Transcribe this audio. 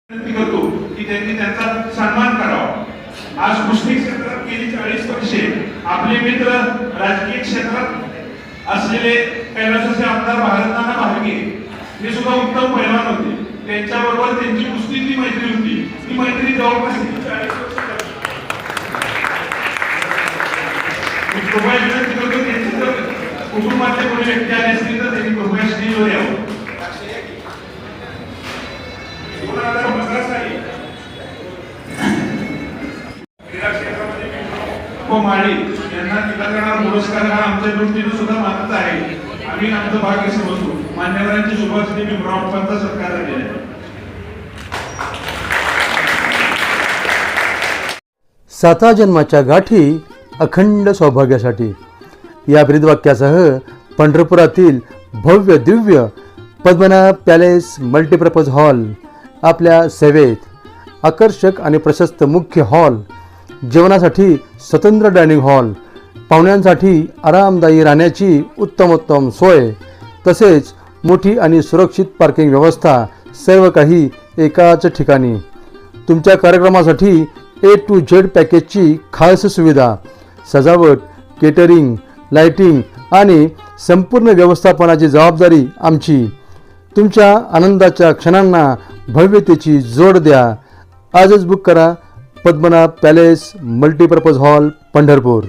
विनंती करतो की त्यांनी त्यांचा सन्मान करावा। आज कुस्ती क्षेत्रात गेली 40 वर्षे आपले मित्र राजकीय क्षेत्रात असलेले कैलासाचे आमदार भारतनाना भालके हे सुद्धा उत्तम पैलवान होते। त्यांच्याबरोबर त्यांची कुस्तीची मैत्री होती। ती मैत्री जवळपास 40 वर्ष कुटुंबातले कोणी व्यक्ती आले असतील तर त्यांनी कृपया स्टेजवर यावं। माळी यांना दिला जाणारा पुरस्कार हा आमच्या दृष्टीने सुद्धा मानत आहे। आम्ही आमचं भाग्य समजतो। मान्यवरांची शुभास्ती भीमरावांचा सत्कार झालेला आहे। साता जन्माच्या गाठी अखंड सौभाग्यासाठी या ब्रीदवाक्यासह पंढरपुरातील भव्य Divya Padmanabha palace multipurpose hall आपल्या सेवेत। आकर्षक आणि प्रशस्त मुख्य हॉल, जेवणासाठी स्वतंत्र डायनिंग हॉल, पाहुण्यांसाठी आरामदायी राहण्याची उत्तमोत्तम सोय, तसेच मोठी आणि सुरक्षित पार्किंग व्यवस्था, सर्व काही एकाच ठिकाणी। तुमच्या कार्यक्रमासाठी A to Z पॅकेजची खास सुविधा, सजावट, केटरिंग, लाइटिंग आणि संपूर्ण व्यवस्थापनाची जबाबदारी आमची। तुमच्या आनंदाच्या क्षणांना भव्यतेची जोड द्या। आजच बुक करा Padmanabh palace multipurpose hall, Pandharpur.